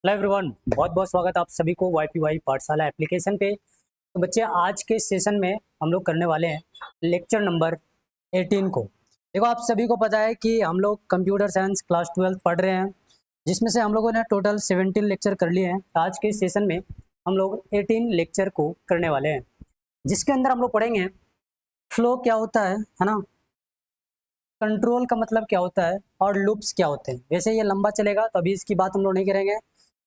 Hello everyone, बहुत बहुत स्वागत आप सभी को YPY पाठशाला एप्लीकेशन पे। तो बच्चे, आज के सेशन में हम लोग करने वाले हैं लेक्चर नंबर 18 को। देखो, आप सभी को पता है कि हम लोग कंप्यूटर साइंस क्लास 12 पढ़ रहे हैं, जिसमें से हम लोगों ने टोटल 17 लेक्चर कर लिए हैं। आज के सेशन में हम लोग 18 लेक्चर को करने वाले हैं, जिसके अंदर हम लोग पढ़ेंगे फ्लो क्या होता है ना, कंट्रोल का मतलब क्या होता है और लूप्स क्या होते हैं। वैसे ये लंबा चलेगा तो अभी इसकी बात हम लोग नहीं करेंगे।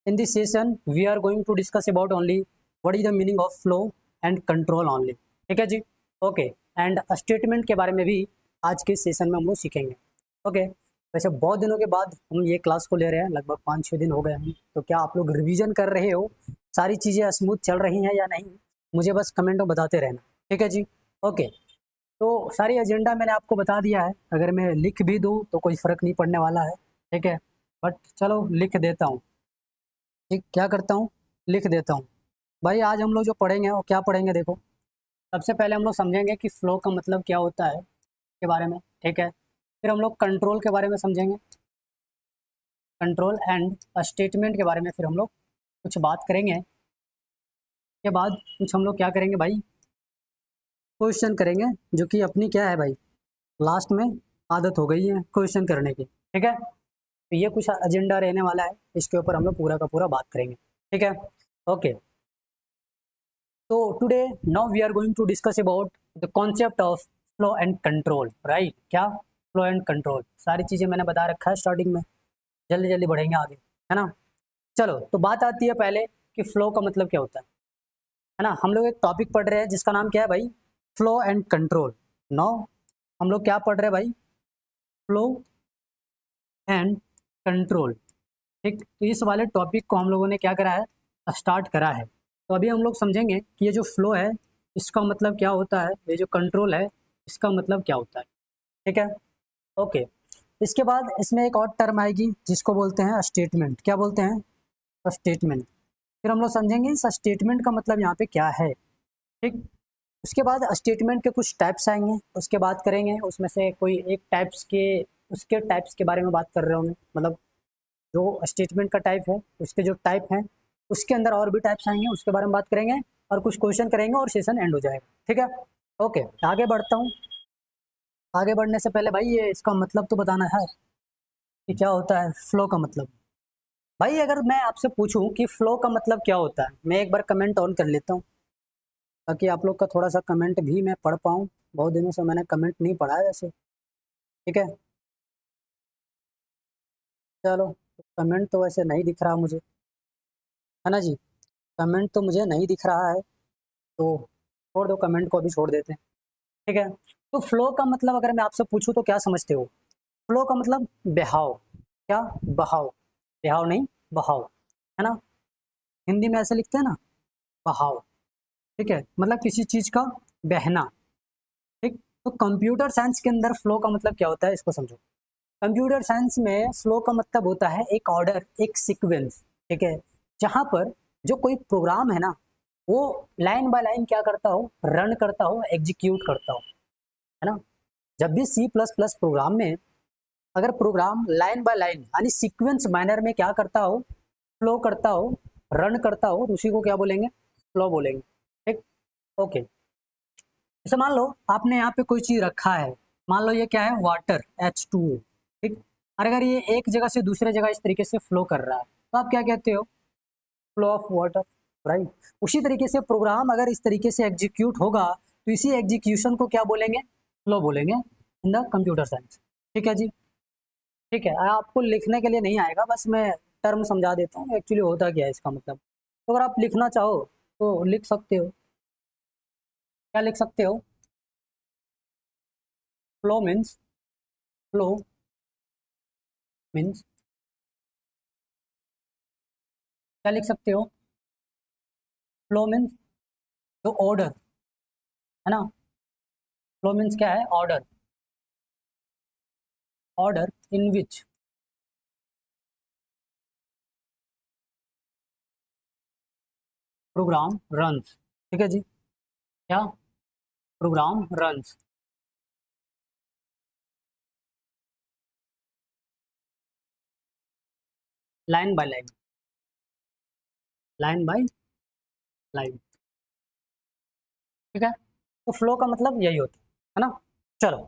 In this session we are going to discuss about only what is the meaning of flow and control only. ठीक है जी, ओके। एंड स्टेटमेंट के बारे में भी आज के सेशन में हम लोग सीखेंगे। ओके। वैसे बहुत दिनों के बाद हम ये क्लास को ले रहे हैं, लगभग 5-6 दिन हो गए हैं। तो क्या आप लोग रिवीजन कर रहे हो, सारी चीज़ें स्मूथ चल रही हैं या नहीं? मुझे बस कमेंट में बताते रहना। ठीक है जी, ओके। तो सारी एजेंडा मैंने आपको बता दिया है। अगर मैं लिख भी दूँ तो कोई फ़र्क नहीं पड़ने वाला है, ठीक है। बट चलो लिख देता हूँ। ठीक, क्या करता हूँ, लिख देता हूँ। भाई, आज हम लोग जो पढ़ेंगे वो क्या पढ़ेंगे, देखो। सबसे पहले हम लोग समझेंगे कि फ़्लो का मतलब क्या होता है के बारे में, ठीक है। फिर हम लोग कंट्रोल के बारे में समझेंगे, कंट्रोल एंड स्टेटमेंट के बारे में फिर हम लोग कुछ बात करेंगे। के बाद कुछ हम लोग क्या करेंगे भाई, क्वेश्चन करेंगे, जो कि अपनी क्या है भाई, लास्ट में आदत हो गई है क्वेश्चन करने की, ठीक है। तो ये कुछ एजेंडा रहने वाला है, इसके ऊपर हम लोग पूरा का पूरा बात करेंगे, ठीक है, ओके। तो today now we are going to discuss about the concept of flow and control, right. क्या, फ्लो एंड कंट्रोल, सारी चीज़ें मैंने बता रखा है स्टार्टिंग में। जल्दी जल्दी बढ़ेंगे आगे, है ना। चलो, तो बात आती है पहले कि फ्लो का मतलब क्या होता है ना। हम लोग एक टॉपिक पढ़ रहे हैं जिसका नाम क्या है भाई, फ्लो एंड कंट्रोल। नो, हम लोग क्या पढ़ रहे हैं भाई, फ्लो एंड कंट्रोल। ठीक, तो इस वाले टॉपिक को हम लोगों ने क्या करा है, स्टार्ट करा है। तो अभी हम लोग समझेंगे कि ये जो फ्लो है इसका मतलब क्या होता है, ये जो कंट्रोल है इसका मतलब क्या होता है, ठीक है, ओके। इसके बाद इसमें एक और टर्म आएगी जिसको बोलते हैं स्टेटमेंट। क्या बोलते हैं, स्टेटमेंट। फिर हम लोग समझेंगे इस स्टेटमेंट का मतलब यहाँ पे क्या है, ठीक। उसके बाद स्टेटमेंट के कुछ टाइप्स आएंगे, उसके बाद करेंगे उसमें से कोई एक टाइप्स के, उसके टाइप्स के बारे में बात कर रहे होंगे, मतलब जो स्टेटमेंट का टाइप है उसके जो टाइप हैं उसके अंदर और भी टाइप्स आएंगे, उसके बारे में बात करेंगे और कुछ क्वेश्चन करेंगे और सेशन एंड हो जाएगा, ठीक है, ओके। आगे बढ़ता हूँ। आगे बढ़ने से पहले भाई ये इसका मतलब तो बताना है कि क्या होता है फ्लो का मतलब। भाई, अगर मैं आपसे पूछूं कि फ्लो का मतलब क्या होता है, मैं एक बार कमेंट ऑन कर लेता हूँ ताकि आप लोग का थोड़ा सा कमेंट भी मैं पढ़ पाऊँ। बहुत दिनों से मैंने कमेंट नहीं पढ़ा है वैसे, ठीक है। चलो, कमेंट तो वैसे नहीं दिख रहा मुझे, है ना जी। कमेंट तो मुझे नहीं दिख रहा है, तो छोड़ दो, कमेंट को अभी छोड़ देते हैं, ठीक है। तो फ्लो का मतलब अगर मैं आपसे पूछूं तो क्या समझते हो? फ्लो का मतलब बहाव। क्या, बहाव, बहाव नहीं, बहाव, है ना। हिंदी में ऐसे लिखते हैं ना, बहाव, ठीक है, मतलब किसी चीज का बहना, ठीक। तो कंप्यूटर साइंस के अंदर फ्लो का मतलब क्या होता है इसको समझो। कंप्यूटर साइंस में फ्लो का मतलब होता है एक ऑर्डर, एक सीक्वेंस, ठीक है। जहां पर जो कोई प्रोग्राम है ना, वो लाइन बाय लाइन क्या करता हो, रन करता हो, एग्जीक्यूट करता हो, है ना। जब भी C++ प्रोग्राम में अगर प्रोग्राम लाइन बाय लाइन यानी सीक्वेंस मैनर में क्या करता हो, फ्लो करता हो, रन करता हो, तो उसी को क्या बोलेंगे, फ्लो बोलेंगे, ठीक, ओके। जैसे मान लो आपने यहाँ पे कोई चीज रखा है, मान लो ये क्या है, वाटर H2O, ठीक। और अगर ये एक जगह से दूसरे जगह इस तरीके से फ्लो कर रहा है तो आप क्या कहते हो, फ्लो ऑफ वाटर, राइट। उसी तरीके से प्रोग्राम अगर इस तरीके से एग्जीक्यूट होगा तो इसी एग्जीक्यूशन को क्या बोलेंगे, फ्लो बोलेंगे इन द कंप्यूटर साइंस, ठीक है जी। ठीक है, आपको लिखने के लिए नहीं आएगा, बस मैं टर्म समझा देता हूँ एक्चुअली होता क्या है इसका मतलब। तो अगर आप लिखना चाहो तो लिख सकते हो। क्या लिख सकते हो, फ्लो मीन्स, फ्लो मीन्स क्या लिख सकते हो, फ्लो मीन्स जो ऑर्डर, है ना। फ्लो मीन्स क्या है, order, order in which program runs, ठीक है जी। क्या, program runs, line by line, line by line. ठीक है, तो फ्लो का मतलब यही होता है ना। चलो,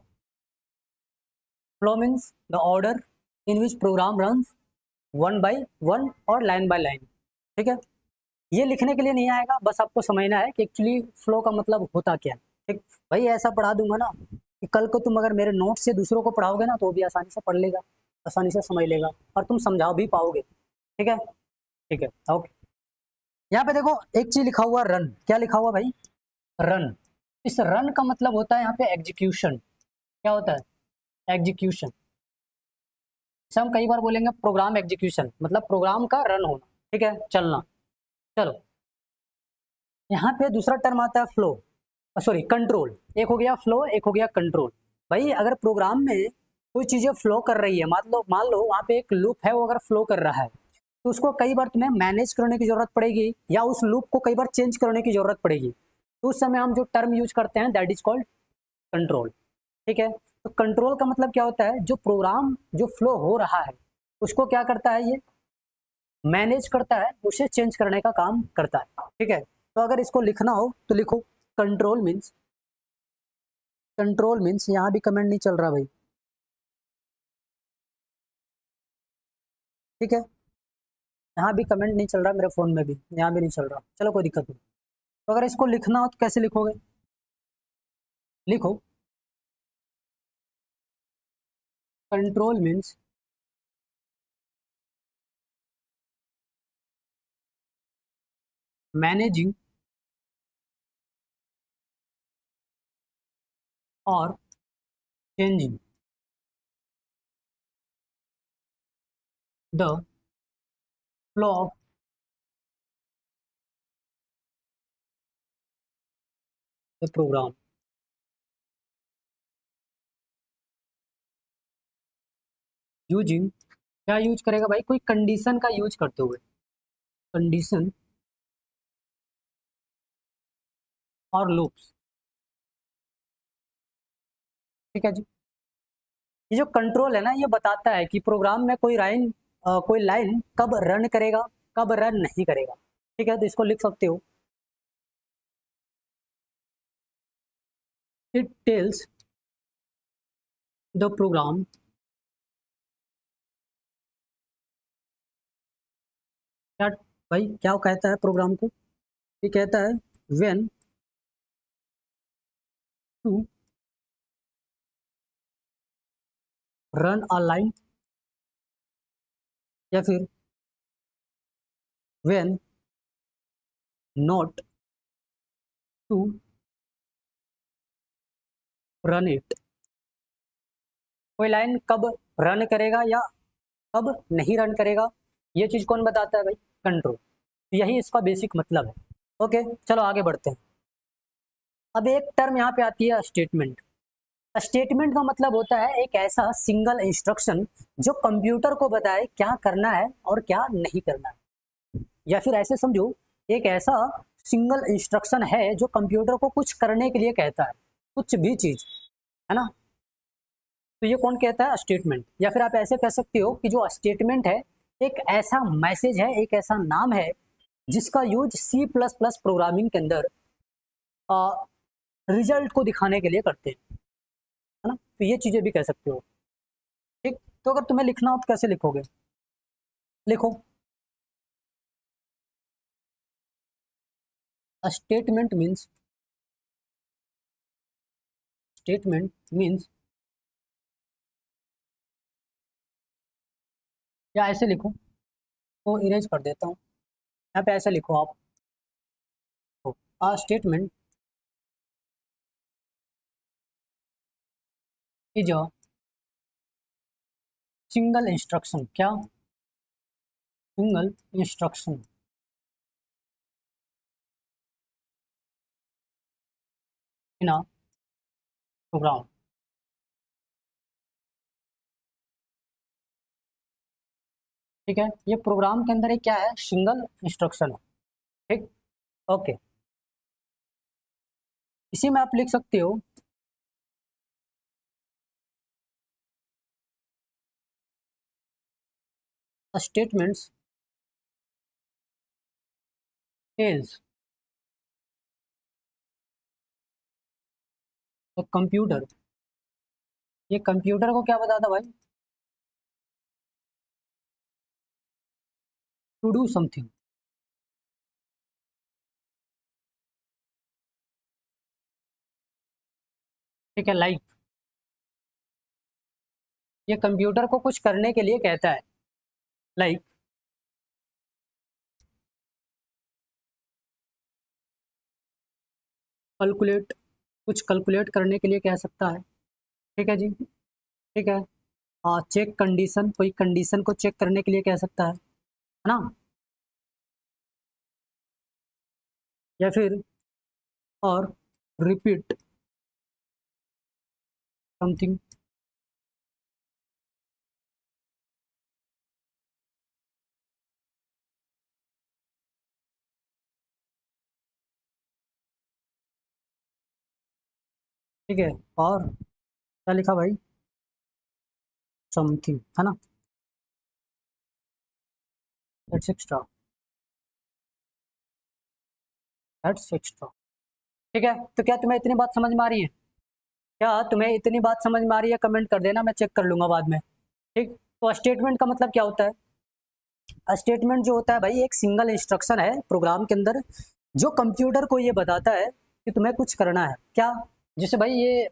flow means the order in which program runs one by one और लाइन बाय लाइन। ठीक है, ये लिखने के लिए नहीं आएगा, बस आपको समझना है कि एक्चुअली फ्लो का मतलब होता क्या है। ठीक, भाई ऐसा पढ़ा दूंगा ना कि कल को तुम अगर मेरे नोट से दूसरों को पढ़ाओगे ना तो वो भी आसानी से पढ़ लेगा, आसानी से समझ लेगा और तुम समझा भी पाओगे। ठीक है, ठीक है, ओके। यहाँ पे देखो एक चीज लिखा हुआ रन, क्या लिखा हुआ भाई, रन। इस रन का मतलब होता है यहाँ पे एग्जीक्यूशन। क्या होता है, एग्जीक्यूशन। से हम कई बार बोलेंगे प्रोग्राम एग्जीक्यूशन, मतलब प्रोग्राम का रन होना। ठीक है, चलना। चलो, यहाँ पे दूसरा टर्म आता है फ्लो, सॉरी कंट्रोल। एक हो गया फ्लो, एक हो गया कंट्रोल। भाई अगर प्रोग्राम में कोई चीजें फ्लो कर रही है, मान लो वहाँ पे एक लूप है, वो अगर फ्लो कर रहा है तो उसको कई बार तुम्हें मैनेज करने की जरूरत पड़ेगी या उस लूप को कई बार चेंज करने की जरूरत पड़ेगी। तो उस समय हम जो टर्म यूज करते हैं दैट इज कॉल्ड कंट्रोल। ठीक है, तो कंट्रोल का मतलब क्या होता है, जो प्रोग्राम जो फ्लो हो रहा है उसको क्या करता है, ये मैनेज करता है, उसे चेंज करने का काम करता है। ठीक है, तो अगर इसको लिखना हो तो लिखो कंट्रोल मीन्स, कंट्रोल मीन्स, यहाँ भी कमेंट नहीं चल रहा भाई। ठीक है, यहाँ भी कमेंट नहीं चल रहा, मेरे फोन में भी, यहाँ भी नहीं चल रहा, चलो कोई दिक्कत नहीं। तो अगर इसको लिखना हो तो कैसे लिखोगे, लिखो कंट्रोल मीन्स मैनेजिंग और changing the flow of the program. Using, क्या यूज करेगा भाई, कोई कंडीशन का यूज करते हुए, कंडीशन और लूप्स। ठीक है जी, ये जो कंट्रोल है ना, ये बताता है कि प्रोग्राम में कोई लाइन कब रन करेगा, कब रन नहीं करेगा। ठीक है, तो इसको लिख सकते हो, इट टेल्स द प्रोग्राम क्या, भाई क्या कहता है प्रोग्राम को, ये कहता है when to run a line, या फिर when not to run it. कोई लाइन कब रन करेगा या कब नहीं रन करेगा, ये चीज कौन बताता है भाई, कंट्रोल। यही इसका बेसिक मतलब है। ओके, चलो आगे बढ़ते हैं। अब एक टर्म यहाँ पे आती है स्टेटमेंट। स्टेटमेंट का मतलब होता है एक ऐसा सिंगल इंस्ट्रक्शन जो कंप्यूटर को बताए क्या करना है और क्या नहीं करना है। या फिर ऐसे समझो, एक ऐसा सिंगल इंस्ट्रक्शन है जो कंप्यूटर को कुछ करने के लिए कहता है, कुछ भी चीज, है ना। तो ये कौन कहता है, स्टेटमेंट। या फिर आप ऐसे कह सकते हो कि जो स्टेटमेंट है एक ऐसा मैसेज है, एक ऐसा नाम है जिसका use C plus plus programming के अंदर रिजल्ट को दिखाने के लिए करते हैं, है ना। तो ये चीजें भी कह सकते हो। ठीक, तो अगर तुम्हें लिखना हो तो कैसे लिखोगे, लिखो स्टेटमेंट मीन्स, स्टेटमेंट मीन्स, या ऐसे लिखो, तो इरेज कर देता हूँ, यहाँ पे ऐसे लिखो आप, statement is a single instruction, क्या, single instruction in a program. ठीक है, ये प्रोग्राम के अंदर एक क्या है, सिंगल इंस्ट्रक्शन है। ठीक, ओके। इसी में आप लिख सकते हो स्टेटमेंट्स टेल्स तो कंप्यूटर, ये कंप्यूटर को क्या बताता भाई? To do something. ठीक है, लाइक ये कंप्यूटर को कुछ करने के लिए कहता है, लाइक कैलकुलेट, कुछ कैलकुलेट करने के लिए कह सकता है। ठीक है जी, ठीक है। हाँ, चेक कंडीशन, कोई कंडीशन को चेक करने के लिए कह सकता है ना? या फिर और रिपीट समथिंग। ठीक है, और क्या लिखा भाई? समथिंग, है ना? That's extra, that's extra. ठीक है, तो क्या तुम्हें इतनी बात समझ में आ रही है? क्या तुम्हें इतनी बात समझ में आ रही है? कमेंट कर देना, मैं चेक कर लूंगा बाद में। ठीक, तो स्टेटमेंट का मतलब क्या होता है? स्टेटमेंट जो होता है भाई, एक सिंगल इंस्ट्रक्शन है प्रोग्राम के अंदर, जो कंप्यूटर को ये बताता है कि तुम्हें कुछ करना है क्या। जैसे भाई ये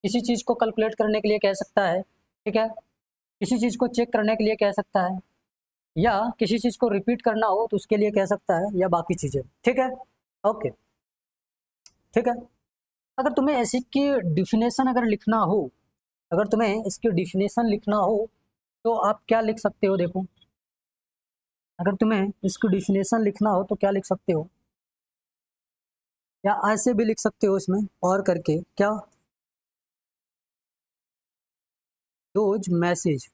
किसी चीज़ को कैलकुलेट करने के लिए कह सकता है, ठीक है, किसी चीज़ को चेक करने के लिए कह सकता है, या किसी चीज़ को रिपीट करना हो तो उसके लिए कह सकता है, या बाकी चीज़ें। ठीक है, ओके, ठीक है। अगर तुम्हें ऐसी की डिफिनेशन अगर लिखना हो, अगर तुम्हें इसकी डिफिनेशन लिखना हो तो आप क्या लिख सकते हो? देखो, अगर तुम्हें इसकी डिफिनेशन लिखना हो तो क्या लिख सकते हो? या ऐसे भी लिख सकते हो इसमें और करके, क्या? Those message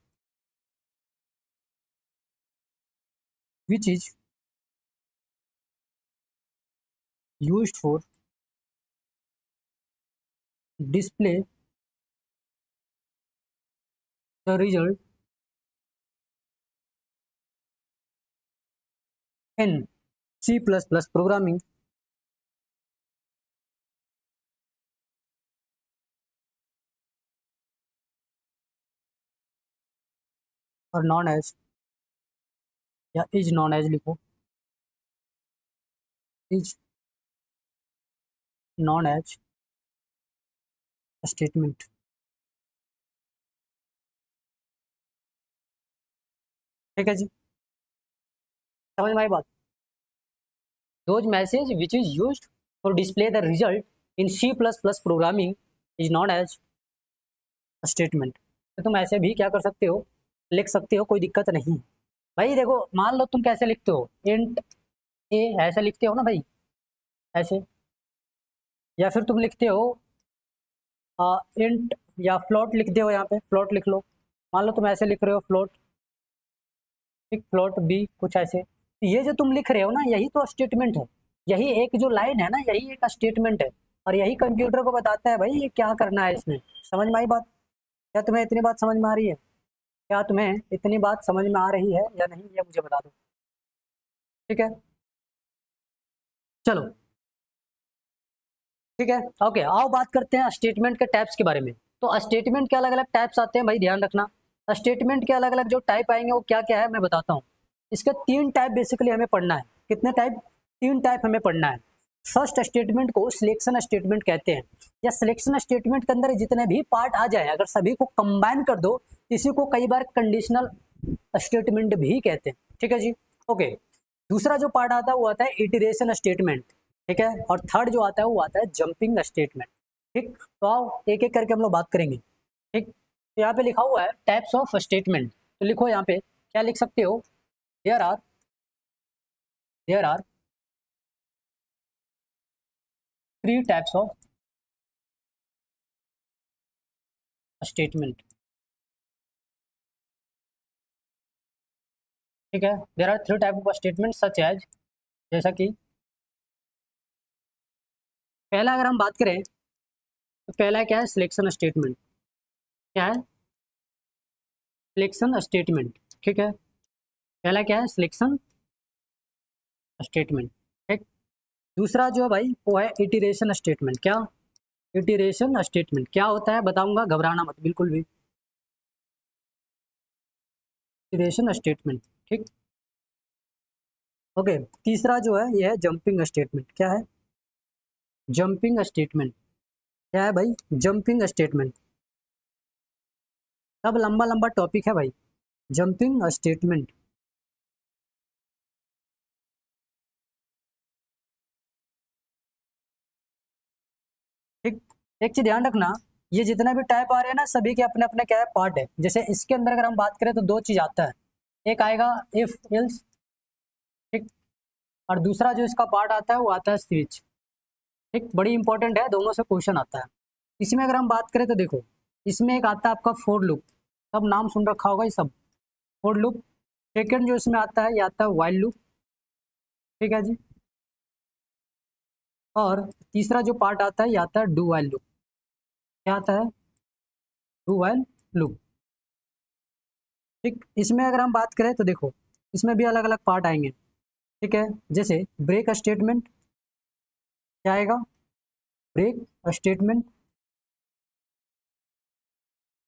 which is used for display the result in C plus plus programming और नॉन एज, या इज नॉन एज लिखो, इज नॉन एज स्टेटमेंट। ठीक है जी, समझ में आई बात? Those message which is used for display the result in C plus plus programming is known as statement. तो तुम ऐसे भी क्या कर सकते हो? लिख सकते हो, कोई दिक्कत नहीं है। भाई देखो, मान लो तुम कैसे लिखते हो, इंट ए ऐसे लिखते हो ना भाई, ऐसे, या फिर तुम लिखते हो इंट, या फ्लोट लिखते हो, यहाँ पे फ्लोट लिख लो। मान लो तुम ऐसे लिख रहे हो फ्लोट, एक फ्लोट बी, कुछ ऐसे। तो ये जो तुम लिख रहे हो ना, यही तो स्टेटमेंट है। यही एक जो लाइन है ना, यही एक स्टेटमेंट है। और यही कंप्यूटर को बताता है भाई ये क्या करना है इसमें। समझ में आई बात? क्या तुम्हें इतनी बात समझ में आ रही है? क्या तुम्हें इतनी बात समझ में आ रही है या नहीं, ये मुझे बता दो। ठीक है, चलो, ठीक है, ओके, आओ बात करते हैं स्टेटमेंट के टाइप्स के बारे में। तो स्टेटमेंट के अलग अलग टाइप्स आते हैं भाई, ध्यान रखना। स्टेटमेंट के अलग अलग जो टाइप आएंगे वो क्या क्या है मैं बताता हूँ। इसके तीन टाइप बेसिकली हमें पढ़ना है। कितने टाइप? तीन टाइप हमें पढ़ना है। फर्स्ट स्टेटमेंट को सिलेक्शन स्टेटमेंट कहते हैं। या सिलेक्शन स्टेटमेंट के अंदर जितने भी पार्ट आ जाए, अगर सभी को कंबाइन कर दो, इसी को कई बार कंडीशनल स्टेटमेंट भी कहते हैं। ठीक है जी, ओके। दूसरा जो पार्ट आता है वो आता है इटरेशन स्टेटमेंट। ठीक है, और थर्ड जो आता है वो आता है जंपिंग स्टेटमेंट। ठीक, तो आओ एक एक करके हम लोग बात करेंगे। ठीक, तो यहाँ पे लिखा हुआ है टाइप्स ऑफ स्टेटमेंट, तो लिखो यहाँ पे, क्या लिख सकते हो? There are, there are three types of statement. ठीक है, there are three type of statement such as, जैसा कि पहला अगर हम बात करें तो पहला क्या है? Selection statement. क्या है? Selection statement. ठीक है, पहला क्या है? Selection statement. ठीक, दूसरा जो है भाई वो है इटरेशन स्टेटमेंट। क्या इटरेशन स्टेटमेंट क्या होता है बताऊंगा, घबराना मत बिल्कुल भी। इटरेशन स्टेटमेंट, ठीक। ओके, तीसरा जो है ये है जंपिंग स्टेटमेंट। क्या है? Jumping statement. क्या है भाई? Jumping statement. सब लंबा लंबा टॉपिक है भाई, जंपिंग स्टेटमेंट। ठीक। एक चीज ध्यान रखना, ये जितना भी टाइप आ रहे हैं ना, सभी के अपने अपने क्या है पार्ट है। जैसे इसके अंदर अगर हम बात करें तो दो चीज आता है, एक आएगा इफ एल्स, ठीक, और दूसरा जो इसका पार्ट आता है वो आता है स्विच। ठीक, बड़ी इंपॉर्टेंट है, दोनों से क्वेश्चन आता है। इसमें अगर हम बात करें तो देखो, इसमें एक आता है आपका फोर लूप, सब नाम सुन रखा होगा ये सब, फोर लूप। सेकेंड जो इसमें आता है ये आता है वाइल लूप, ठीक है जी। और तीसरा जो पार्ट आता है ये आता है डू वाइल लूप। क्या आता है? Do while loop. ठीक, इसमें अगर हम बात करें तो देखो, इसमें भी अलग अलग पार्ट आएंगे, ठीक है। जैसे ब्रेक स्टेटमेंट, क्या आएगा? Break statement.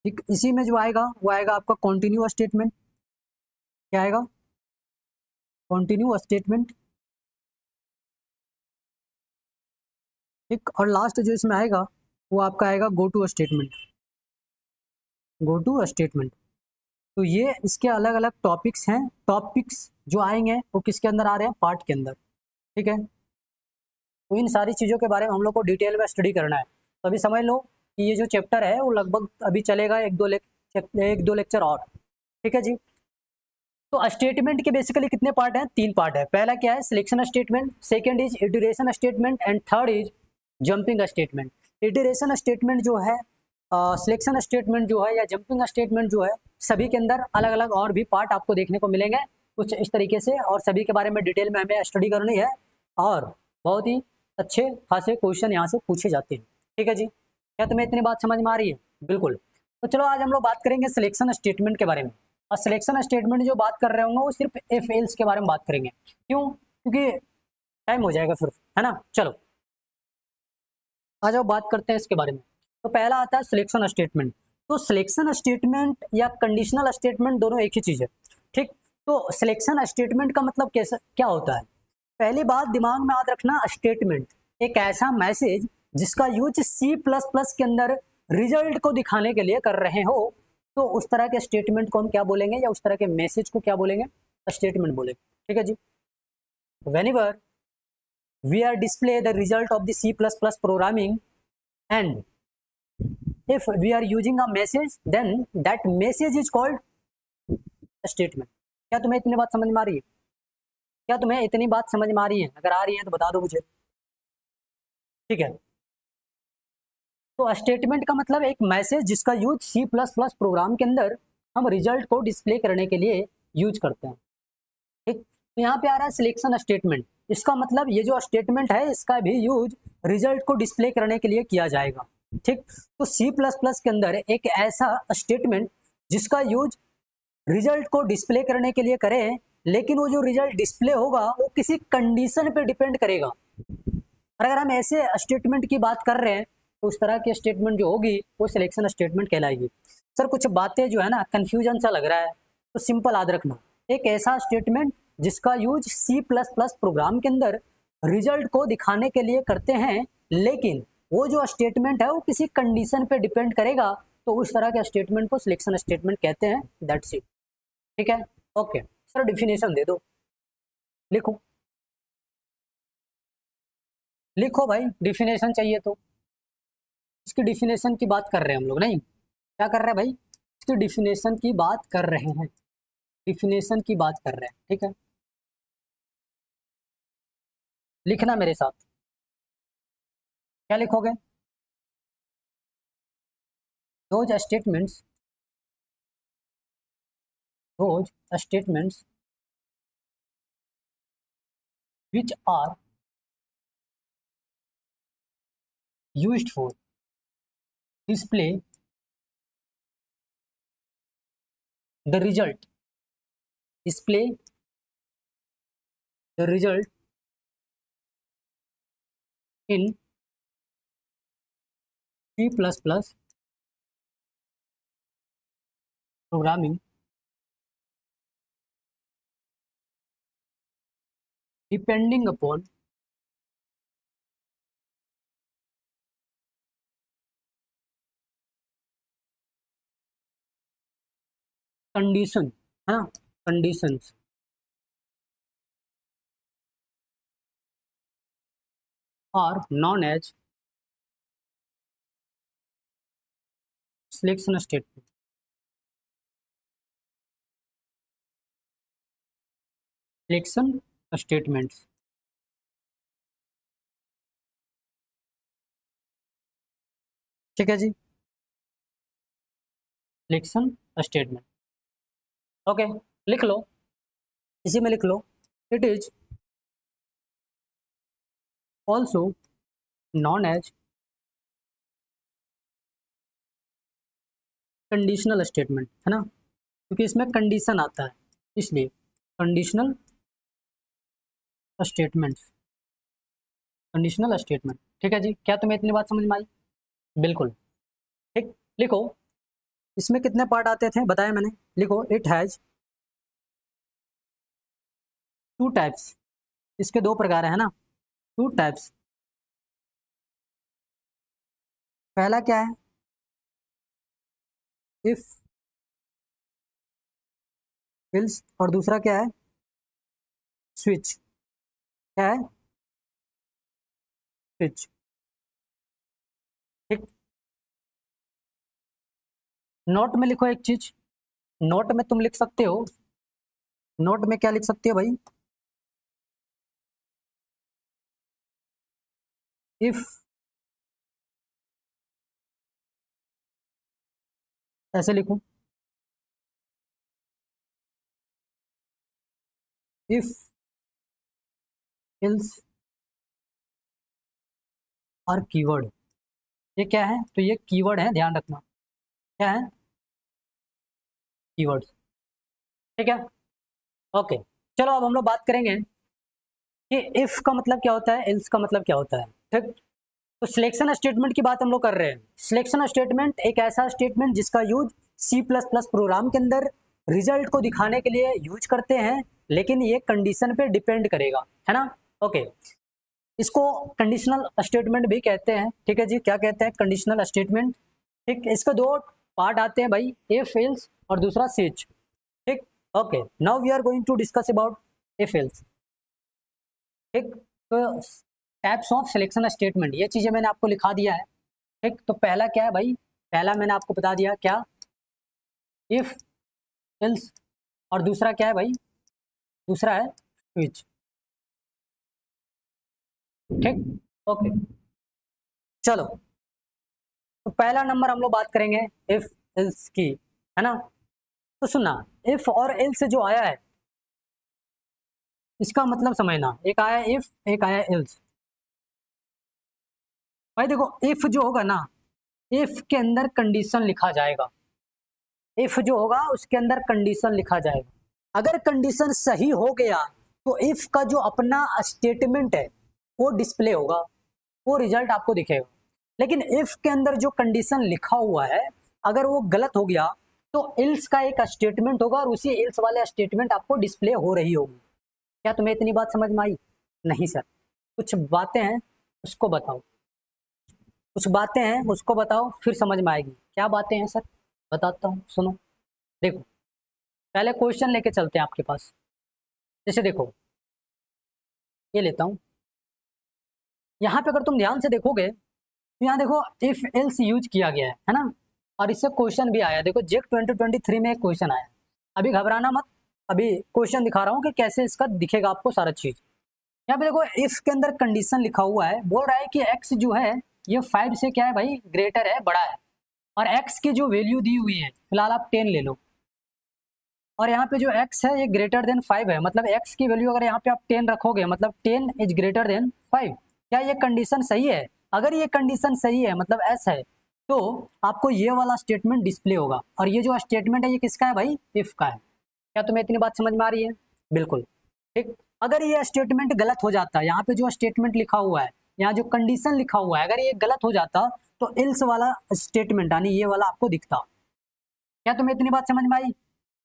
ठीक, इसी में जो आएगा वो आएगा आपका कंटिन्यू स्टेटमेंट। क्या आएगा? Continue statement. ठीक, और लास्ट जो इसमें आएगा वो आपका आएगा go to statement. Go to statement. तो ये इसके अलग अलग टॉपिक्स हैं। टॉपिक्स जो आएंगे वो किसके अंदर आ रहे हैं? पार्ट के अंदर, ठीक है। तो इन सारी चीज़ों के बारे में हम लोग को डिटेल में स्टडी करना है। तो अभी समझ लो कि ये जो चैप्टर है वो लगभग अभी चलेगा एक दो लेक्चर और, ठीक है जी। तो स्टेटमेंट के बेसिकली कितने पार्ट हैं? तीन पार्ट है। पहला क्या है? Selection statement, second is iteration statement and third is jumping statement. Iteration statement जो है, सिलेक्शन स्टेटमेंट जो है या जंपिंग स्टेटमेंट जो है, सभी के अंदर अलग अलग और भी पार्ट आपको देखने को मिलेंगे कुछ इस तरीके से, और सभी के बारे में डिटेल में हमें स्टडी करनी है, और बहुत ही अच्छे खासे क्वेश्चन यहाँ से पूछे जाते हैं, ठीक है जी। क्या तुम्हें इतनी बात समझ में आ रही है? बिल्कुल। तो चलो आज हम लोग बात करेंगे सिलेक्शन स्टेटमेंट के बारे में। और सिलेक्शन स्टेटमेंट जो बात कर रहे होंगे वो सिर्फ इफ एल्स के बारे में बात करेंगे। क्यों? क्योंकि टाइम हो जाएगा फिर, है ना। चलो आ जाओ बात करते हैं इसके बारे में। तो पहला आता है सिलेक्शन स्टेटमेंट। तो सिलेक्शन स्टेटमेंट या कंडीशनल स्टेटमेंट दोनों एक ही चीज है, ठीक। तो सिलेक्शन स्टेटमेंट का मतलब कैसा क्या होता है? पहली बात दिमाग में याद रखना, स्टेटमेंट एक ऐसा मैसेज जिसका यूज सी प्लस प्लस के अंदर रिजल्ट को दिखाने के लिए कर रहे हो, तो उस तरह के स्टेटमेंट को हम क्या बोलेंगे, या उस तरह के मैसेज को क्या बोलेंगे? स्टेटमेंट बोलेंगे, ठीक है जी। whenever we are display the result of the C++ programming, and if we are using a message, then that message is called statement। क्या तुम्हें इतनी बात समझ में आ रही है? क्या तुम्हें इतनी बात समझ में आ रही है? अगर आ रही है तो बता दो मुझे, ठीक है। तो स्टेटमेंट का मतलब एक मैसेज जिसका यूज C++ प्रोग्राम के अंदर हम रिजल्ट को डिस्प्ले करने के लिए यूज करते हैं, ठीक। तो यहाँ पे आ रहा है सिलेक्शन स्टेटमेंट। इसका मतलब ये जो स्टेटमेंट है इसका भी यूज रिजल्ट को डिस्प्ले करने के लिए किया जाएगा, ठीक। तो C++ के अंदर एक ऐसा स्टेटमेंट जिसका यूज रिजल्ट को डिस्प्ले करने के लिए करें, लेकिन वो जो रिजल्ट डिस्प्ले होगा वो किसी कंडीशन पे डिपेंड करेगा। और अगर हम ऐसे स्टेटमेंट की बात कर रहे हैं तो उस तरह की स्टेटमेंट जो होगी वो सिलेक्शन स्टेटमेंट कहलाएगी। सर कुछ बातें जो है ना कंफ्यूजन सा लग रहा है, तो सिंपल याद रखना, एक ऐसा स्टेटमेंट जिसका यूज C++ प्रोग्राम के अंदर रिजल्ट को दिखाने के लिए करते हैं, लेकिन वो जो स्टेटमेंट है वो किसी कंडीशन पे डिपेंड करेगा, तो उस तरह के स्टेटमेंट को सिलेक्शन स्टेटमेंट कहते हैं। दैट्स इट, ठीक है। ओके सर डिफिनेशन दे दो, लिखो लिखो भाई, डिफिनेशन चाहिए तो। इसकी डिफिनेशन की बात कर रहे हैं हम लोग, नहीं क्या कर रहे हैं भाई? इसकी डिफिनेशन की बात कर रहे हैं, डिफिनेशन की बात कर रहे हैं, ठीक है। लिखना मेरे साथ, क्या लिखोगे? Those statements, those statements which are used for display the result, display the result in C++ programming depending upon condition, है ना, conditions are known as selection statement. Selection statements, ठीक है जी, सिलेक्शन स्टेटमेंट। ओके, लिख लो, इसी में लिख लो, it is also known as conditional statement, है ना, क्योंकि इसमें कंडीशन आता है इसलिए कंडीशनल स्टेटमेंट्स, कंडीशनल स्टेटमेंट। ठीक है जी, क्या तुम्हें इतनी बात समझ में आई? बिल्कुल ठीक। लिखो, इसमें कितने पार्ट आते थे बताया मैंने, लिखो इट हैज टू टाइप्स, इसके दो प्रकार है ना, टू टाइप्स। पहला क्या है, इफ एल्स, और दूसरा क्या है, स्विच। क्या है, स्विच। ठीक, नोट में लिखो एक चीज, नोट में तुम लिख सकते हो, नोट में क्या लिख सकते हो भाई, इफ, ऐसे लिखो, इफ एल्स और कीवर्ड। ये क्या है, तो ये कीवर्ड है, ध्यान रखना, क्या है, कीवर्ड्स। ठीक है, ओके। चलो अब हम लोग बात करेंगे कि इफ का मतलब क्या होता है, एल्स का मतलब क्या होता है। ठीक, तो सिलेक्शन स्टेटमेंट की बात हम लोग कर रहे हैं। सिलेक्शन स्टेटमेंट एक ऐसा स्टेटमेंट जिसका यूज C++ प्रोग्राम के अंदर रिजल्ट को दिखाने के लिए यूज करते हैं, लेकिन ये कंडीशन पे डिपेंड करेगा, है ना। ओके, इसको कंडीशनल स्टेटमेंट भी कहते हैं। ठीक है जी, क्या कहते हैं, कंडीशनल स्टेटमेंट। ठीक, इसके दो पार्ट आते हैं भाई, इफ एल्स और दूसरा स्विच। ठीक, okay, now we are going to discuss about if else. ठीक, तो टाइप्स ऑफ सिलेक्शन स्टेटमेंट, ये चीज़ें मैंने आपको लिखा दिया है। ठीक, तो पहला क्या है भाई, पहला मैंने आपको बता दिया क्या, इफ एल्स, और दूसरा क्या है भाई, दूसरा है स्विच। ठीक, ओके, चलो, तो पहला नंबर हम लोग बात करेंगे इफ एल्स की, है ना। तो सुनना, इफ और एल्स जो आया है इसका मतलब समझना, एक आया इफ, एक आया एल्स। भाई देखो, इफ जो होगा ना, इफ के अंदर कंडीशन लिखा जाएगा, इफ जो होगा उसके अंदर कंडीशन लिखा जाएगा। अगर कंडीशन सही हो गया तो इफ का जो अपना स्टेटमेंट है वो डिस्प्ले होगा, वो रिजल्ट आपको दिखेगा। लेकिन इफ के अंदर जो कंडीशन लिखा हुआ है अगर वो गलत हो गया तो एल्स का एक स्टेटमेंट होगा और उसी एल्स वाले स्टेटमेंट आपको डिस्प्ले हो रही होगी। क्या तुम्हें इतनी बात समझ में आई? नहीं सर, कुछ बातें हैं उसको बताओ, कुछ बातें हैं उसको बताओ, फिर समझ में आएगी। क्या बातें हैं सर, बताता हूँ, सुनो। देखो, पहले क्वेश्चन लेके चलते हैं आपके पास। जैसे देखो, ये लेता हूँ, यहाँ पे अगर तुम ध्यान से देखोगे तो यहाँ देखो इफ एल्स यूज किया गया है ना, और इससे क्वेश्चन भी आया। देखो जेक 2023 में एक क्वेश्चन आया, अभी घबराना मत, अभी क्वेश्चन दिखा रहा हूँ कि कैसे इसका दिखेगा आपको सारा चीज। यहाँ पे देखो इफ के अंदर कंडीशन लिखा हुआ है, बोल रहा है कि एक्स जो है ये 5 से क्या है भाई, ग्रेटर है, बड़ा है, और एक्स की जो वैल्यू दी हुई है, फिलहाल आप 10 ले लो, और यहाँ पे जो x है ये ग्रेटर देन 5 है, मतलब x की वैल्यू अगर यहाँ पे आप 10 रखोगे मतलब 10 इज ग्रेटर देन 5। क्या ये कंडीशन सही है? अगर ये कंडीशन सही है मतलब s है, तो आपको ये वाला स्टेटमेंट डिस्प्ले होगा। और ये जो स्टेटमेंट है ये किसका है भाई, इफ का है। क्या तुम्हें इतनी बात समझ में आ रही है? बिल्कुल ठीक। अगर ये स्टेटमेंट गलत हो जाता है, यहाँ पे जो स्टेटमेंट लिखा हुआ है यहाँ जो कंडीशन लिखा हुआ है अगर ये गलत हो जाता तो एल्स वाला स्टेटमेंट यानी ये वाला आपको दिखता। क्या तुम्हें इतनी बात समझ में आई?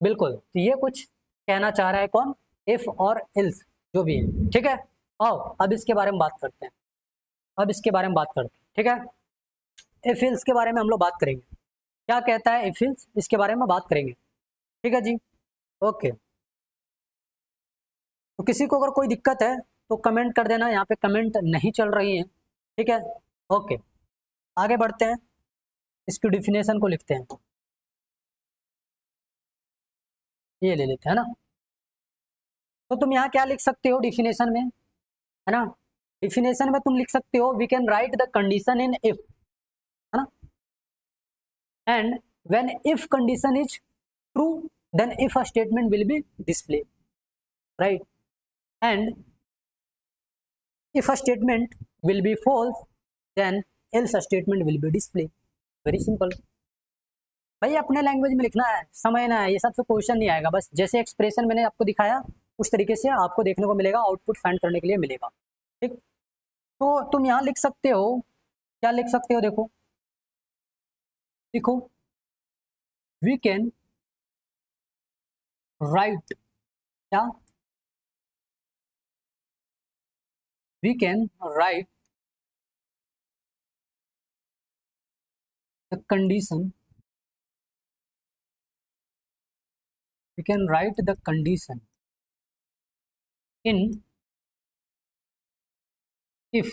बिल्कुल, तो ये कुछ कहना चाह रहा है कौन? इफ और एल्स जो भी है, ठीक है। आओ अब इसके बारे में बात करते हैं, अब इसके बारे में बात करते हैं, ठीक है। इफ एल्स के बारे में हम लोग बात करेंगे, क्या कहता है इफ एल्स, इसके बारे में बात करेंगे, ठीक है जी। ओके, तो किसी को अगर कोई दिक्कत है तो कमेंट कर देना, यहाँ पे कमेंट नहीं चल रही है, ठीक है। ओके, आगे बढ़ते हैं, इसकी डिफिनेशन को लिखते हैं, ये ले लेते हैं ना। तो तुम यहाँ क्या लिख सकते हो डिफिनेशन में, है ना, डिफिनेशन में तुम लिख सकते हो we can write the condition in if, है ना, and when if condition is true then if a statement will be display, right, and if a statement will be false then else a statement will be display, very simple। भाई अपने language में लिखना है, समझना है, ये सबसे question नहीं आएगा, बस जैसे एक्सप्रेशन मैंने आपको दिखाया उस तरीके से आपको देखने को मिलेगा, आउटपुट फाइंड करने के लिए मिलेगा, ठीक। तो तुम यहाँ लिख सकते हो, क्या लिख सकते हो, देखो लिखो वी कैन राइट, क्या, we can write the condition, we can write the condition in if,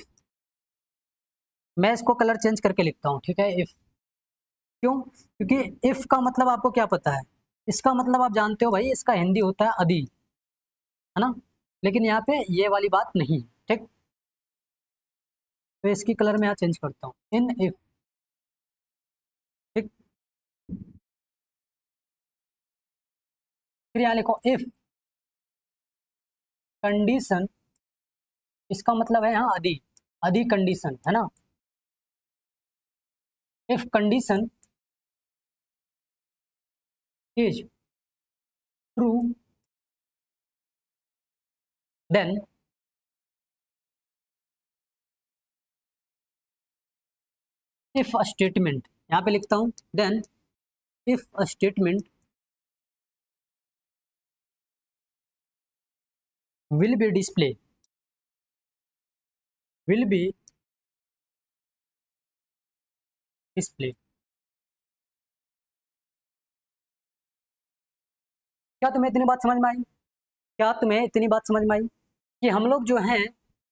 मैं इसको कलर चेंज करके लिखता हूँ, ठीक है, if, क्यों, क्योंकि if का मतलब आपको क्या पता है, इसका मतलब आप जानते हो भाई, इसका हिंदी होता है अदी, है ना, लेकिन यहाँ पे ये वाली बात नहीं, ठीक। तो इसकी कलर मैं यहाँ चेंज करता हूँ, इन इफ, ठीक। फिर यहाँ लिखो इफ कंडीशन, इसका मतलब है यहाँ अदी, अदी कंडीशन, है ना, if condition is true then if a statement, यहाँ पे लिखता हूँ then if a statement will be display, will be display। क्या तुम्हें इतनी बात समझ में आई? क्या तुम्हें इतनी बात समझ में आई कि हम लोग जो हैं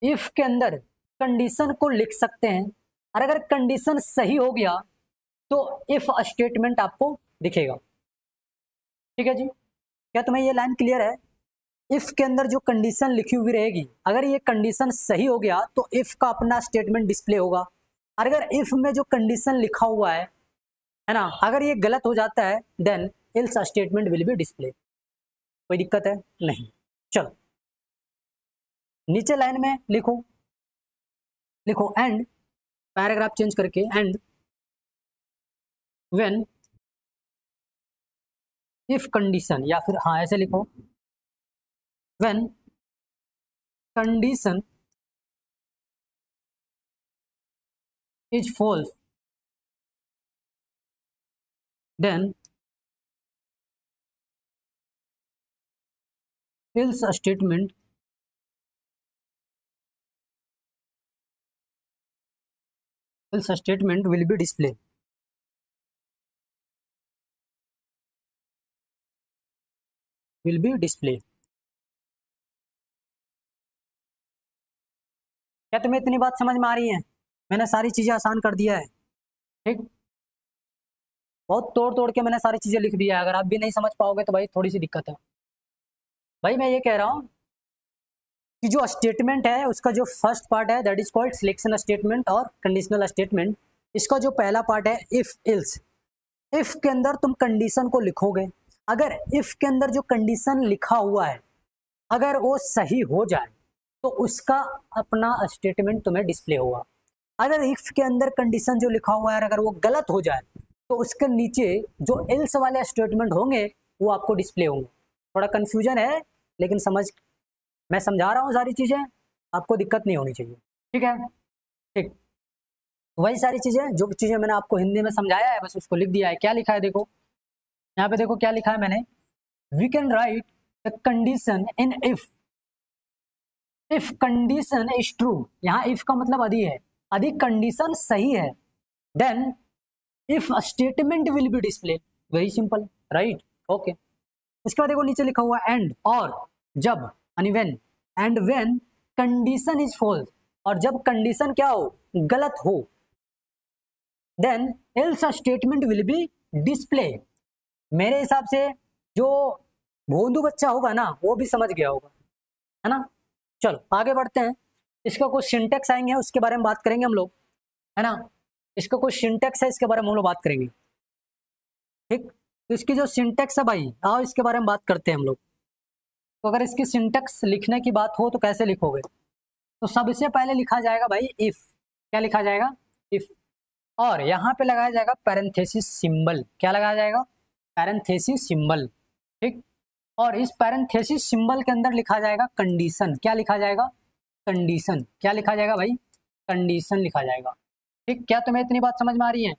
इफ के अंदर कंडीशन को लिख सकते हैं, और अगर कंडीशन सही हो गया तो इफ स्टेटमेंट आपको दिखेगा, ठीक है जी। क्या तुम्हें ये लाइन क्लियर है? इफ के अंदर जो कंडीशन लिखी हुई रहेगी, अगर ये कंडीशन सही हो गया तो इफ का अपना स्टेटमेंट डिस्प्ले होगा, और अगर इफ में जो कंडीशन लिखा हुआ है ना, अगर ये गलत हो जाता है then else statement will be display. कोई दिक्कत है? नहीं। चलो नीचे लाइन में लिखो, लिखो एंड, पैराग्राफ चेंज करके एंड व्हेन इफ कंडीशन, या फिर हाँ ऐसे लिखो when condition is false then else statement will be display, will be display। क्या तुम्हें इतनी बात समझ में आ रही है? मैंने सारी चीजें आसान कर दिया है, ठीक, बहुत तोड़ तोड़ के मैंने सारी चीजें लिख दिया है, अगर आप भी नहीं समझ पाओगे तो भाई थोड़ी सी दिक्कत है। भाई मैं ये कह रहा हूँ कि जो स्टेटमेंट है उसका जो फर्स्ट पार्ट है that is called selection statement और कंडीशनल स्टेटमेंट। इसका जो पहला पार्ट है इफ एल्स, इफ के अंदर तुम कंडीशन को लिखोगे, अगर इफ के अंदर जो कंडीशन लिखा हुआ है अगर वो सही हो जाए तो उसका अपना स्टेटमेंट तुम्हें डिस्प्ले होगा। अगर इफ के अंदर कंडीशन जो लिखा हुआ है अगर वो गलत हो जाए तो उसके नीचे जो एल्स वाले स्टेटमेंट होंगे वो आपको डिस्प्ले होंगे। थोड़ा कन्फ्यूजन है लेकिन मैं समझा रहा हूँ सारी चीज़ें, आपको दिक्कत नहीं होनी चाहिए, ठीक है। ठीक, वही सारी चीजें जो चीजें मैंने आपको हिंदी में समझाया है बस उसको लिख दिया है। क्या लिखा है देखो, यहाँ पे देखो क्या लिखा है मैंने, we can write the condition in if condition is true. यहाँ इफ का मतलब यदि है, यदि कंडीशन सही है, then if statement will be display, very simple, right, okay. उसके बाद देखो नीचे लिखा हुआ एंड, और जब, यानी when, and when condition is false, और जब कंडीशन क्या हो, गलत हो, then else statement will be display. मेरे हिसाब से जो भोंदू बच्चा होगा ना वो भी समझ गया होगा, है ना। चलो आगे बढ़ते हैं, इसका कुछ सिंटेक्स आएंगे उसके बारे में बात करेंगे हम लोग, है ना। इसका कुछ सिंटेक्स है इसके बारे में हम लोग बात करेंगे, ठीक। तो इसकी जो सिंटेक्स है भाई, आओ इसके बारे में बात करते हैं हम लोग। तो अगर इसकी सिंटेक्स लिखने की बात हो तो कैसे लिखोगे, तो सबसे पहले लिखा जाएगा भाई इफ। क्या लिखा जाएगा, इफ, और यहाँ पे लगाया जाएगा पैरेंथेसिस सिंबल। क्या लगाया जाएगा, पैरेंथेसिस सिंबल, ठीक। और इस पैरेंथेसिस सिंबल के अंदर लिखा जाएगा कंडीशन। क्या लिखा जाएगा, कंडीशन। क्या लिखा जाएगा भाई, कंडीशन लिखा जाएगा, ठीक। क्या तुम्हें इतनी बात समझ में आ रही है,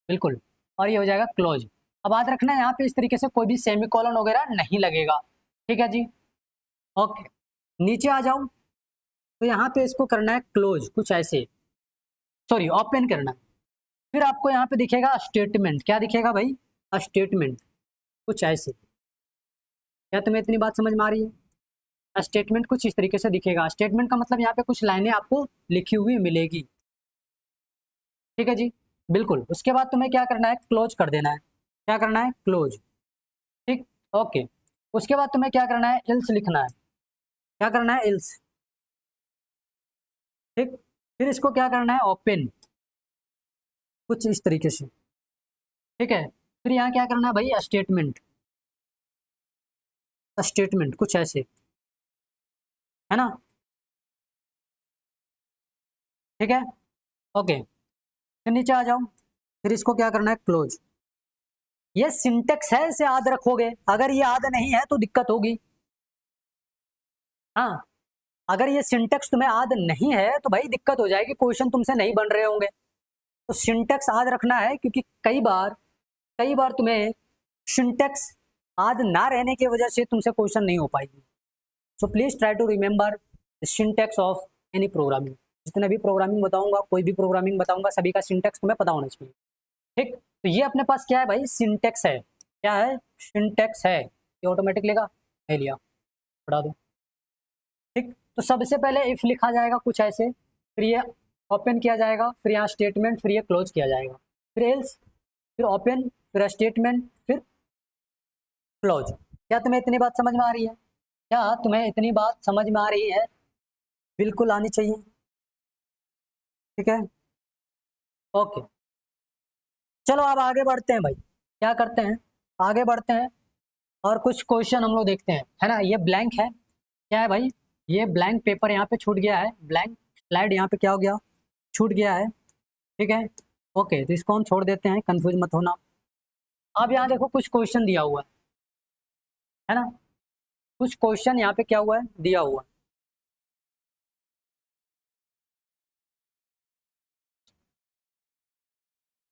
बिल्कुल। और ये हो जाएगा क्लोज। अब याद रखना यहाँ पे इस तरीके से कोई भी सेमीकोलन वगैरह नहीं लगेगा, ठीक है जी, ओके। नीचे आ जाओ, तो यहाँ पे इसको करना है क्लोज, कुछ ऐसे, सॉरी ओपन करना है। फिर आपको यहाँ पे दिखेगा स्टेटमेंट। क्या दिखेगा भाई, स्टेटमेंट, कुछ ऐसे। क्या तुम्हें इतनी बात समझ में आ रही है, स्टेटमेंट कुछ इस तरीके से दिखेगा। स्टेटमेंट का मतलब यहाँ पे कुछ लाइनें आपको लिखी हुई मिलेगी, ठीक है जी, बिल्कुल। उसके बाद तुम्हें क्या करना है, क्लोज कर देना है। क्या करना है, क्लोज, ठीक, ओके। उसके बाद तुम्हें क्या करना है, एल्स लिखना है। क्या करना है, एल्स, ठीक। फिर इसको क्या करना है, ओपन, कुछ इस तरीके से, ठीक है। फिर यहाँ क्या करना है भाई, स्टेटमेंट, स्टेटमेंट कुछ ऐसे, है ना, ठीक है, ओके। फिर नीचे आ जाओ, फिर इसको क्या करना है, क्लोज। ये सिंटेक्स है, इसे याद रखोगे। अगर ये याद नहीं है तो दिक्कत होगी, हाँ। अगर ये सिंटेक्स तुम्हें याद नहीं है तो भाई दिक्कत हो जाएगी, क्वेश्चन तुमसे नहीं बन रहे होंगे। तो सिंटेक्स याद रखना है, क्योंकि कई बार तुम्हें सिंटेक्स याद ना रहने की वजह से तुमसे क्वेश्चन नहीं हो पाएगी। So please try to remember the syntax of any programming. जितने भी प्रोग्रामिंग बताऊंगा, कोई भी प्रोग्रामिंग बताऊंगा, सभी का सिंटेक्स तुम्हें पता होना चाहिए, ठीक। तो ये अपने पास क्या है भाई, सिंटेक्स है। क्या है, सिंटेक्स है। ये ऑटोमेटिक लेगा, नहीं लिया, पढ़ा दो, ठीक। तो सबसे पहले इफ लिखा जाएगा कुछ ऐसे, फिर ये ओपन किया जाएगा, फिर यहाँ स्टेटमेंट, फिर ये क्लोज किया जाएगा, फिर एल्स, फिर ओपन, फिर स्टेटमेंट, फिर क्लोज। क्या तुम्हें इतनी बात समझ में आ रही है, क्या तुम्हें इतनी बात समझ में आ रही है, बिल्कुल आनी चाहिए, ठीक है, ओके। चलो अब आगे बढ़ते हैं भाई, क्या करते हैं, आगे बढ़ते हैं और कुछ क्वेश्चन हम लोग देखते हैं, है ना। ये ब्लैंक है, क्या है भाई, ये ब्लैंक पेपर यहाँ पे छूट गया है, ब्लैंक स्लाइड यहाँ पे क्या हो गया, छूट गया है, ठीक है, ओके। तो इसको हम छोड़ देते हैं, कंफ्यूज मत होना। अब यहाँ देखो कुछ क्वेश्चन दिया हुआ है ना, कुछ क्वेश्चन यहाँ पे क्या हुआ है, दिया हुआ है।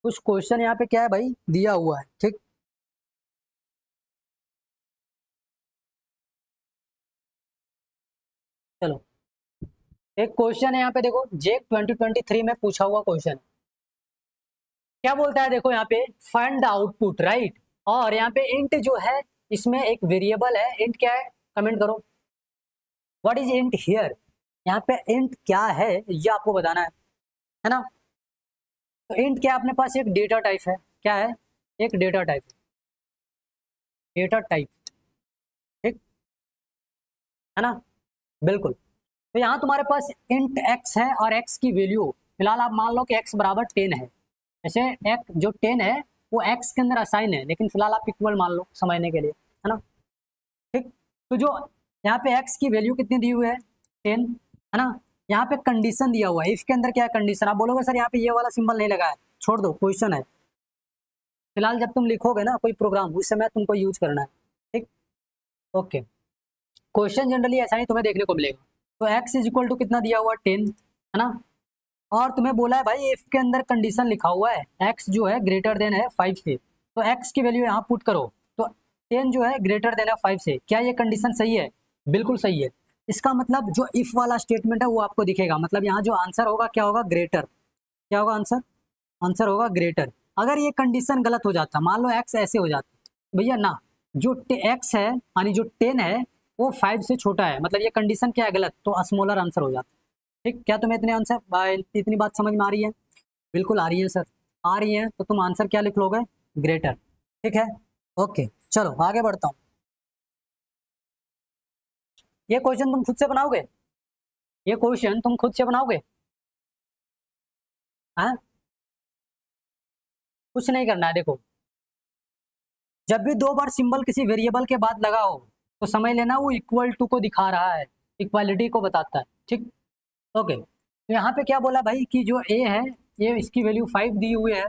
कुछ क्वेश्चन यहाँ पे क्या है भाई, दिया हुआ है, ठीक। चलो एक क्वेश्चन है यहाँ पे देखो, जेक 2023 में पूछा हुआ क्वेश्चन। क्या बोलता है देखो यहाँ पे, फाइंड द आउटपुट, राइट। और यहाँ पे इंट जो है, इसमें एक वेरिएबल है, इंट क्या है, कमेंट करो, व्हाट इज इंट हियर। यहाँ पे इंट क्या है ये आपको बताना है ना। तो इंट क्या, अपने पास एक डेटा टाइप है, क्या है, एक डेटा टाइप, डेटा टाइप, ठीक है ना, बिल्कुल। तो यहाँ तुम्हारे पास इंट एक्स है, और एक्स की वैल्यू फिलहाल आप मान लो कि एक्स बराबर 10 है। ऐसे एक्स जो 10 है वो एक्स के अंदर असाइन है, लेकिन फिलहाल आप इक्वल मान लो समझने के लिए, है ना, ठीक। तो जो यहाँ पे एक्स की वैल्यू कितनी दी हुई है, 10, है ना। यहाँ पे कंडीशन दिया हुआ है, इसके अंदर क्या है, कंडीशन। आप बोलोगे सर यहाँ पे ये वाला सिंबल नहीं लगा है, छोड़ दो, क्वेश्चन है। फिलहाल जब तुम लिखोगे ना कोई प्रोग्राम, उस समय तुमको यूज करना है, ठीक, ओके। क्वेश्चन जनरली ऐसा ही तुम्हें देखने को मिलेगा। तो एक्स इज इक्वल टू कितना दिया हुआ, 10, है ना। और तुम्हें बोला है भाई इफ के अंदर कंडीशन लिखा हुआ है x जो है ग्रेटर देन है 5 से, तो x की वैल्यू यहाँ पुट करो, तो 10 जो है ग्रेटर देन है 5 से। क्या ये कंडीशन सही है? बिल्कुल सही है। इसका मतलब जो इफ वाला स्टेटमेंट है वो आपको दिखेगा, मतलब यहाँ जो आंसर होगा क्या होगा? ग्रेटर। क्या होगा आंसर? आंसर होगा ग्रेटर। अगर ये कंडीशन गलत हो जाता, मान लो x ऐसे हो जाता भैया ना, जो x है यानी जो 10 है वो 5 से छोटा है, मतलब ये कंडीशन क्या है? गलत, तो स्मॉलर आंसर हो जाता। ठीक, क्या तुम्हें इतने आंसर इतनी बात समझ में आ रही है? बिल्कुल आ रही है सर, आ रही है। तो तुम आंसर क्या लिख लोगे? ग्रेटर। ठीक है, ओके चलो आगे बढ़ता हूँ। ये क्वेश्चन तुम खुद से बनाओगे? ये क्वेश्चन तुम खुद से बनाओगे? हाँ, कुछ नहीं करना है। देखो, जब भी दो बार सिंबल किसी वेरिएबल के बाद लगा हो तो समझ लेना वो इक्वल टू को दिखा रहा है, इक्वालिटी को बताता है। ठीक, ओके। तो यहाँ पे क्या बोला भाई कि जो ए है ये इसकी वैल्यू 5 दी हुई है,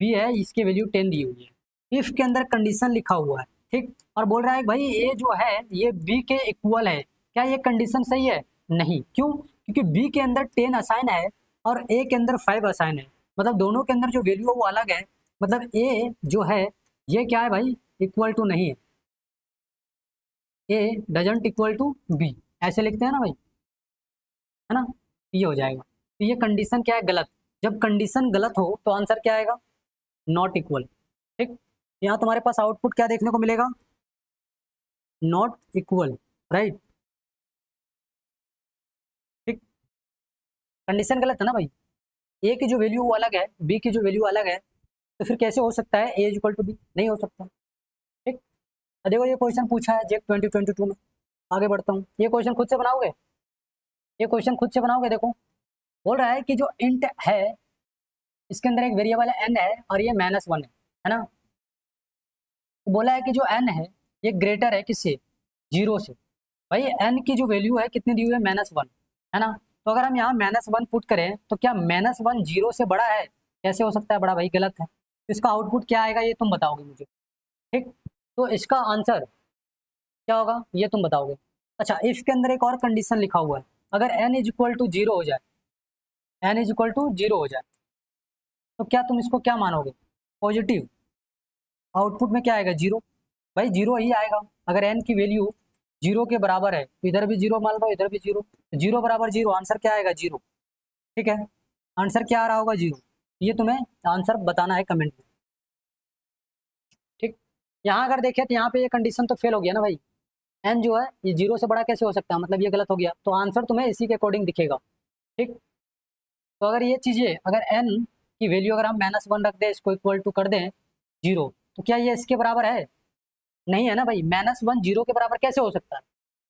बी है इसकी वैल्यू 10 दी हुई है। इफ के अंदर कंडीशन लिखा हुआ है, ठीक, और बोल रहा है भाई ए जो है ये बी के इक्वल है। क्या ये कंडीशन सही है? नहीं। क्यों? क्योंकि बी के अंदर 10 असाइन है और ए के अंदर 5 असाइन है, मतलब दोनों के अंदर जो वैल्यू है वो अलग है। मतलब ए जो है ये क्या है भाई? इक्वल टू नहीं है। ए डजंट इक्वल टू बी, ऐसे लिखते हैं ना भाई, है ना? ये हो जाएगा। तो ये कंडीशन क्या है? गलत। जब कंडीशन गलत हो तो आंसर क्या आएगा? Not equal. ठीक, यहाँ तुम्हारे पास आउटपुट क्या देखने को मिलेगा? Not equal, right. ठीक, कंडीशन गलत है ना भाई, ए की जो वैल्यू वो अलग है, बी की जो वैल्यू अलग है, तो फिर कैसे हो सकता है ए इक्वल टू बी? नहीं हो सकता। ठीक, तो देखो ये क्वेश्चन पूछा है जेक 2022 में। आगे बढ़ता हूँ। ये क्वेश्चन खुद से बनाओगे? ये क्वेश्चन खुद से बनाओगे? देखो, बोल रहा है कि जो इंट है इसके अंदर एक वेरिएबल है n है और ये -1 है ना? तो बोला है कि जो n है ये ग्रेटर है किससे? 0 से। भाई n की जो वैल्यू है कितनी दी हुई है? -1, है ना? तो अगर हम यहाँ -1 पुट करें तो क्या -1 0 से बड़ा है? कैसे हो सकता है बड़ा भाई? गलत है। तो इसका आउटपुट क्या आएगा ये तुम बताओगे मुझे। ठीक, तो इसका आंसर क्या होगा ये तुम बताओगे। अच्छा, इफ के अंदर एक और कंडीशन लिखा हुआ है, अगर n इज इक्वल टू 0 हो जाए, n इज इक्वल टू 0 हो जाए तो क्या तुम इसको क्या मानोगे? पॉजिटिव। आउटपुट में क्या आएगा? 0। भाई 0 ही आएगा। अगर n की वैल्यू 0 के बराबर है तो इधर भी 0 मान लो, इधर भी 0, 0 बराबर 0, आंसर क्या आएगा? 0। ठीक है, आंसर क्या आ रहा होगा? 0। ये तुम्हें आंसर बताना है कमेंट में। ठीक, यहाँ अगर देखें तो यहाँ पे ये कंडीशन तो फेल हो गया ना भाई, n जो है ये 0 से बड़ा कैसे हो सकता है, मतलब ये गलत हो गया, तो आंसर तुम्हें इसी के अकॉर्डिंग दिखेगा। ठीक, तो अगर ये चीज़ें, अगर n की वैल्यू अगर हम -1 रख दें, इसको इक्वल टू कर दें 0, तो क्या ये इसके बराबर है? नहीं है ना भाई, -1 0 के बराबर कैसे हो सकता है?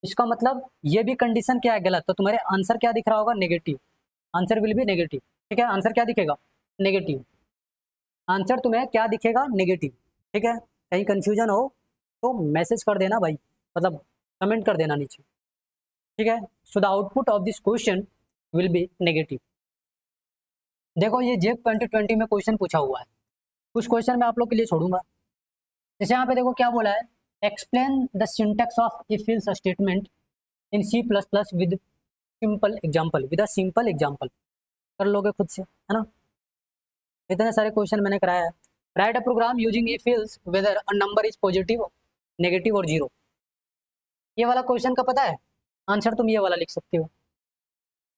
इसका मतलब ये भी कंडीशन क्या है? गलत। तो तुम्हारे आंसर क्या दिख रहा होगा? Negative. Answer will be negative. ठीक है, आंसर क्या दिखेगा? नेगेटिव। आंसर तुम्हें क्या दिखेगा? नेगेटिव। ठीक है, कहीं कंफ्यूजन हो तो मैसेज कर देना भाई, मतलब कमेंट कर देना नीचे। ठीक है, so the output of this question will be negative. देखो ये जेक 2020 में क्वेश्चन पूछा हुआ है, कुछ क्वेश्चन मैं आप लोग के लिए छोड़ूंगा। जैसे यहाँ पे देखो क्या बोला है, explain the syntax of if else statement in C++ with simple example, with a simple example. कर लोगे खुद से, है ना? इतने सारे क्वेश्चन मैंने कराया है। Write a program using if else whether a number is positive, negative और 0। ये वाला क्वेश्चन का पता है आंसर? तुम ये वाला लिख सकते हो,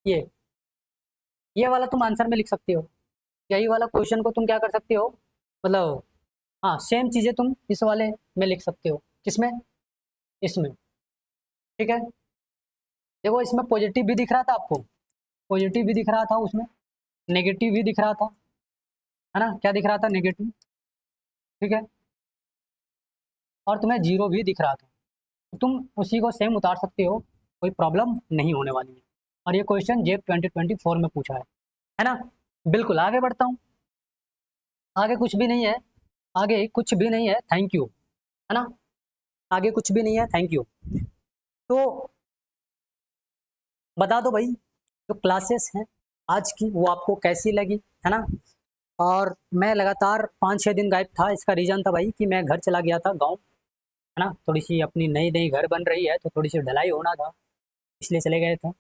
ये वाला तुम आंसर में लिख सकते हो। यही वाला क्वेश्चन को तुम क्या कर सकते हो, मतलब हाँ सेम चीज़ें तुम इस वाले में लिख सकते हो। किसमें? इसमें। ठीक है, देखो इसमें पॉजिटिव भी दिख रहा था आपको, पॉजिटिव भी दिख रहा था उसमें, नेगेटिव भी दिख रहा था, है ना? क्या दिख रहा था? नेगेटिव। ठीक है, और तुम्हें 0 भी दिख रहा था, तो तुम उसी को सेम उतार सकते हो, कोई प्रॉब्लम नहीं होने वाली है। और ये क्वेश्चन जेक 2024 में पूछा है ना? बिल्कुल, आगे बढ़ता हूँ। आगे कुछ भी नहीं है, आगे कुछ भी नहीं है, थैंक यू, है ना? आगे कुछ भी नहीं है, थैंक यू। तो बता दो भाई, जो क्लासेस हैं आज की वो आपको कैसी लगी, है ना? और मैं लगातार 5-6 दिन गायब था, इसका रीज़न था भाई कि मैं घर चला गया था गांव, है ना? थोड़ी सी अपनी नई नई घर बन रही है तो थोड़ी सी ढलाई होना था, इसलिए चले गए थे।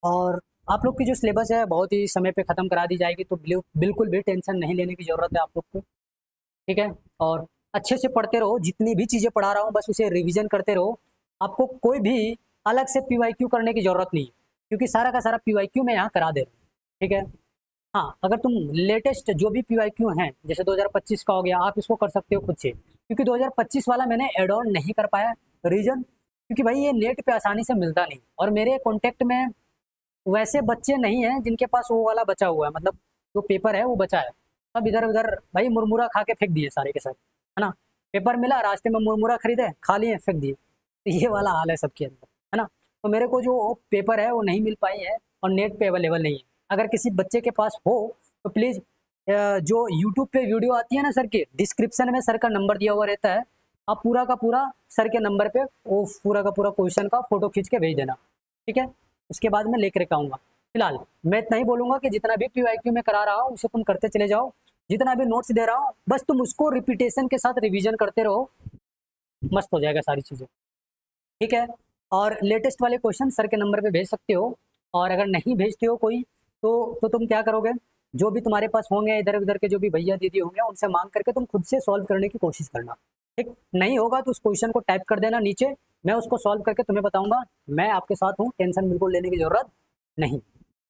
और आप लोग की जो सिलेबस है बहुत ही समय पे ख़त्म करा दी जाएगी, तो बिल्कुल भी टेंशन नहीं लेने की ज़रूरत है आप लोग को, ठीक है। और अच्छे से पढ़ते रहो, जितनी भी चीज़ें पढ़ा रहा हूँ बस उसे रिवीजन करते रहो। आपको कोई भी अलग से पीवाईक्यू करने की ज़रूरत नहीं है, क्योंकि सारा का सारा पीवाईक्यू मैं यहाँ करा दे रहा हूँ, ठीक है। हाँ, अगर तुम लेटेस्ट जो भी पीवाईक्यू हैं जैसे 2025 का हो गया, आप इसको कर सकते हो खुद से, क्योंकि 2025 वाला मैंने एड ऑन नहीं कर पाया। रीज़न क्योंकि भाई ये नेट पे आसानी से मिलता नहीं, और मेरे कॉन्टेक्ट में वैसे बच्चे नहीं हैं जिनके पास वो वाला बचा हुआ है, मतलब जो पेपर है वो बचा है। सब इधर उधर भाई मुरमुरा खा के फेंक दिए सारे के सब, है ना। पेपर मिला, रास्ते में मुरमुरा खरीदे, खा लिए, फेंक दिए। तो ये वाला हाल है सबके अंदर, है ना। तो मेरे को जो पेपर है वो नहीं मिल पाई है और नेट पे अवेलेबल नहीं है। अगर किसी बच्चे के पास हो तो प्लीज़ जो यूट्यूब पे वीडियो आती है ना सर के, डिस्क्रिप्शन में सर का नंबर दिया हुआ रहता है, आप पूरा का पूरा सर के नंबर पे वो पूरा का पूरा क्वेश्चन का फोटो खींच के भेज देना, ठीक है। उसके बाद मैं लेकर के आऊँगा। फिलहाल मैं इतना ही बोलूँगा कि जितना भी पीवाईक्यू में करा रहा हूँ उसे तुम करते चले जाओ, जितना भी नोट्स दे रहा हूँ बस तुम उसको रिपीटेशन के साथ रिवीजन करते रहो, मस्त हो जाएगा सारी चीज़ें, ठीक है। और लेटेस्ट वाले क्वेश्चन सर के नंबर पे भेज सकते हो, और अगर नहीं भेजते हो कोई तो तुम क्या करोगे, जो भी तुम्हारे पास होंगे इधर उधर के जो भी भैया दीदी होंगे उनसे मांग करके तुम खुद से सॉल्व करने की कोशिश करना, ठीक। नहीं होगा तो उस क्वेश्चन को टाइप कर देना नीचे, मैं उसको सॉल्व करके तुम्हें बताऊंगा। मैं आपके साथ हूँ, टेंशन बिल्कुल लेने की ज़रूरत नहीं।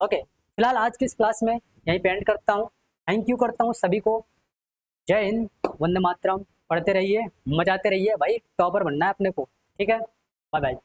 ओके, फिलहाल आज की इस क्लास में यहीं पे एंड करता हूँ। थैंक यू करता हूँ सभी को। जय हिंद, वंदे मातरम। पढ़ते रहिए, मजाते रहिए भाई, टॉपर बनना है अपने को, ठीक है। Bye bye.